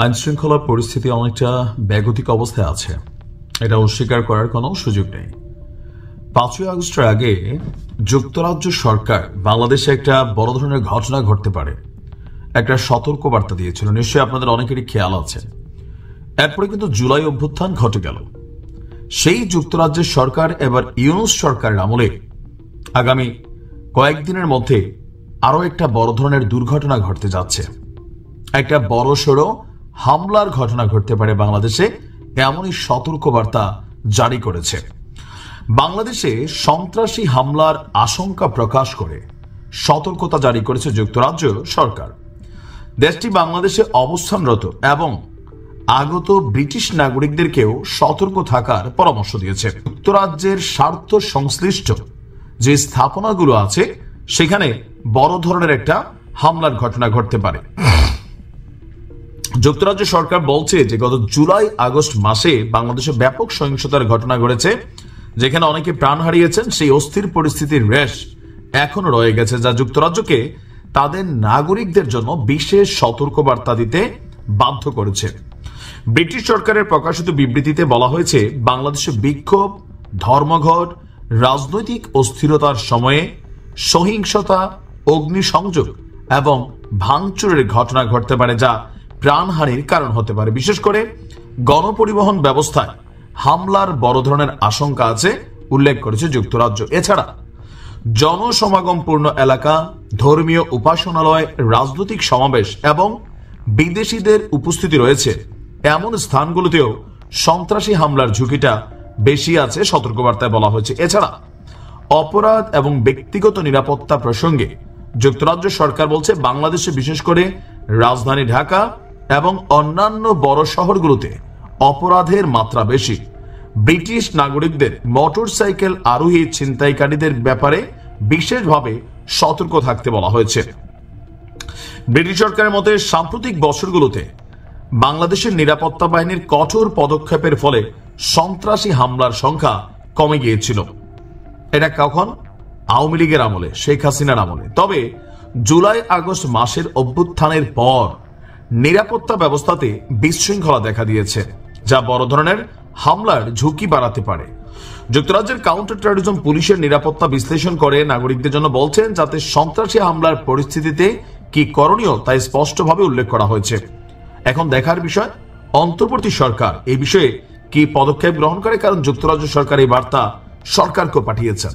আইন শৃঙ্খলা পরিস্থিতি অনেকটা ব্যাগতিক অবস্থায় আছে, এটা অস্বীকার করার কোনো সুযোগ নেই। 5ই আগস্টের আগে যুক্তরাজ্য সরকার বাংলাদেশে একটা বড় ধরনের ঘটনা ঘটতে পারে একটা সতর্ক বার্তা দিয়েছিল, নিশ্চয়ই আপনাদের অনেকেরই খেয়াল আছে। এরপরে কিন্তু জুলাই অভ্যুত্থান ঘটে গেল। সেই যুক্তরাজ্যের সরকার এবার ইউনূস সরকারের আমলে আগামী কয়েকদিনের মধ্যে আরো একটা বড় ধরনের দুর্ঘটনা ঘটতে যাচ্ছে। একটা বড় সড়ো হামলার ঘটনা ঘটতে পারে বাংলাদেশে, এমনই সতর্কবার্তা জারি করেছে। বাংলাদেশে সন্ত্রাসী হামলার আশঙ্কা প্রকাশ করে সতর্কতা জারি করেছে যুক্তরাজ্য সরকার। দেশটি বাংলাদেশে অবস্থানরত এবং আগত ব্রিটিশ নাগরিকদেরকেও সতর্ক থাকার পরামর্শ দিয়েছে। যুক্তরাজ্যের স্বার্থ সংশ্লিষ্ট যে স্থাপনাগুলো আছে সেখানে বড় ধরনের একটা হামলার ঘটনা ঘটতে পারে। যুক্তরাজ্য সরকার বলছে যে গত জুলাই আগস্ট মাসে বাংলাদেশে ব্যাপক সহিংসতার ঘটনা ঘটেছে, যেখানে অনেকে প্রাণ হারিয়েছেন। সেই অস্থির পরিস্থিতির রেশ এখনো রয়ে গেছে, যা যুক্তরাজ্যকে তাদের নাগরিকদের জন্য বিশেষ সতর্কবার্তা দিতে বাধ্য করেছে। ব্রিটিশ সরকারের প্রকাশিত বিবৃতিতে বলা হয়েছে, বাংলাদেশে বিক্ষোভ, ধর্মঘট, রাজনৈতিক অস্থিরতার সময়ে সহিংসতা, অগ্নিসংযোগ এবং ভাঙচুরের ঘটনা ঘটতে পারে, যা প্রাণহানির কারণ হতে পারে। বিশেষ করে গণপরিবহন ব্যবস্থায় হামলার বড় ধরনের আশঙ্কা আছে উল্লেখ করেছে যুক্তরাজ্য। এছাড়া জনসমাগমপূর্ণ এলাকা, ধর্মীয় উপাসনালয়, রাজনৈতিক সমাবেশ এবং বিদেশিদের উপস্থিতি রয়েছে এমন স্থানগুলোতেও সন্ত্রাসী হামলার ঝুঁকিটা বেশি আছে, সতর্কবার্তায় বলা হয়েছে। এছাড়া অপরাধ এবং ব্যক্তিগত নিরাপত্তা প্রসঙ্গে যুক্তরাজ্য সরকার বলছে, বাংলাদেশে বিশেষ করে রাজধানী ঢাকা এবং অন্যান্য বড় শহরগুলোতে অপরাধের মাত্রা বেশি। ব্রিটিশ নাগরিকদের মোটরসাইকেল আরোহী ছিনতাইকারীদের ব্যাপারে বিশেষভাবে সতর্ক থাকতে বলা হয়েছে। ব্রিটিশ সরকারের মতে সাম্প্রতিক বছরগুলোতে বাংলাদেশের নিরাপত্তা বাহিনীর কঠোর পদক্ষেপের ফলে সন্ত্রাসী হামলার সংখ্যা কমে গিয়েছিল। এটা কখন? আওয়ামী লীগের আমলে, শেখ হাসিনার আমলে। তবে জুলাই আগস্ট মাসের অভ্যুত্থানের পর নিরাপত্তা ব্যবস্থাতে বিশৃঙ্খলা দেখা দিয়েছে, যা বড় ধরনের হামলার ঝুঁকি বাড়াতে পারে। যুক্তরাজ্যের কাউন্টার টেরোরিজম পুলিশের নিরাপত্তা বিশ্লেষণ করে নাগরিকদের জন্য বলছেন, যাতে সন্ত্রাসী হামলার পরিস্থিতিতে কি করণীয় তাই স্পষ্টভাবে উল্লেখ করা হয়েছে। এখন দেখার বিষয় অন্তর্বর্তী সরকার এই বিষয়ে কি পদক্ষেপ গ্রহণ করে, কারণ যুক্তরাজ্য সরকার এই বার্তা সরকারকে পাঠিয়েছেন।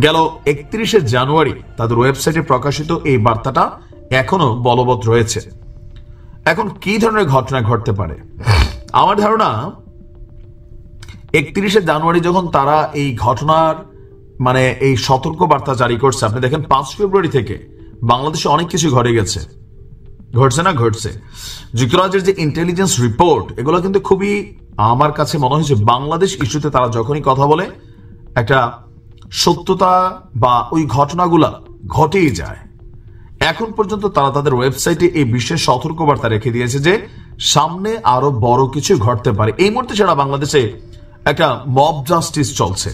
গেল 31শে জানুয়ারি তাদের ওয়েবসাইটে প্রকাশিত এই বার্তাটা এখনো বলবৎ রয়েছে। এখন কি ধরনের ঘটনা ঘটতে পারে? আমার ধারণা 31শে জানুয়ারি যখন তারা এই ঘটনার এই সতর্ক বার্তা জারি করছে, আপনি দেখেন 5 ফেব্রুয়ারি থেকে বাংলাদেশে অনেক কিছু ঘটে গেছে, ঘটছে। যুক্তরাজ্যের যে ইন্টেলিজেন্স রিপোর্ট, এগুলো কিন্তু খুবই, আমার কাছে মনে হয়েছে বাংলাদেশ ইস্যুতে তারা যখনই কথা বলে একটা সত্যতা বা ওই ঘটনাগুলা ঘটেই যায়। এখন পর্যন্ত তারা তাদের ওয়েবসাইটে এই বিশেষ সতর্কবার্তা রেখে দিয়েছে যে সামনে আরো বড় কিছু ঘটতে পারে। এই মুহূর্তে সারা বাংলাদেশে একটা মব জাস্টিস চলছে।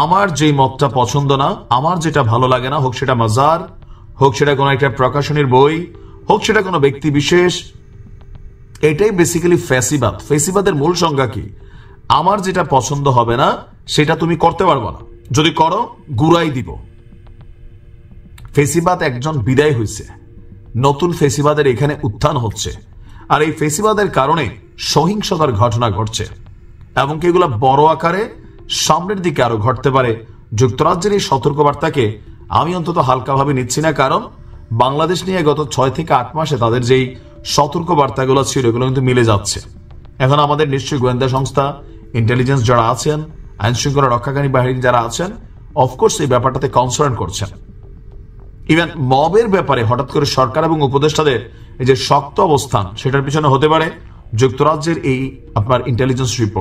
আমার যেই মতটা পছন্দ না, আমার যেটা ভালো লাগে না, হোক সেটা মাজার, হোক সেটা কোনো একটা প্রকাশনীর বই, হোক সেটা কোনো ব্যক্তি বিশেষ, এটাই বেসিক্যালি ফ্যাসিবাদ। ফ্যাসিবাদের মূল সংজ্ঞা কি? আমার যেটা পছন্দ হবে না সেটা তুমি করতে পারবো না, যদি করো গুড়াই দিব। ফেসিবাদ একজন বিদায় হয়েছে, নতুন ফেসিবাদের এখানে উত্থান হচ্ছে, আর এই ফেসিবাদের কারণে সহিংসতার ঘটনা ঘটছে এবং এগুলো বড় আকারে সামনের দিকে আরো ঘটতে পারে। যুক্তরাজ্যের এই সতর্কবার্তাকে আমি অন্তত হালকাভাবে নিচ্ছি না, কারণ বাংলাদেশ নিয়ে গত 6 থেকে 8 মাসে তাদের যেই সতর্কবার্তাগুলো ছিল এগুলো কিন্তু মিলে যাচ্ছে। এখন আমাদের নিশ্চয়ই গোয়েন্দা সংস্থা, ইন্টেলিজেন্স যারা আছেন, আইন শৃঙ্খলা রক্ষাকারী বাহিনী যারা আছেন, অফকোর্স এই ব্যাপারটাতে কনসার্ন করছেন। ইভেন মবের ব্যাপারে হঠাৎ করে সরকার এবং উপদেষ্টাদের এই যে শক্ত অবস্থান, সেটার পিছনে হতে পারে যুক্তরাজ্যের এই আপনার ইন্টেলিজেন্স রিপোর্ট।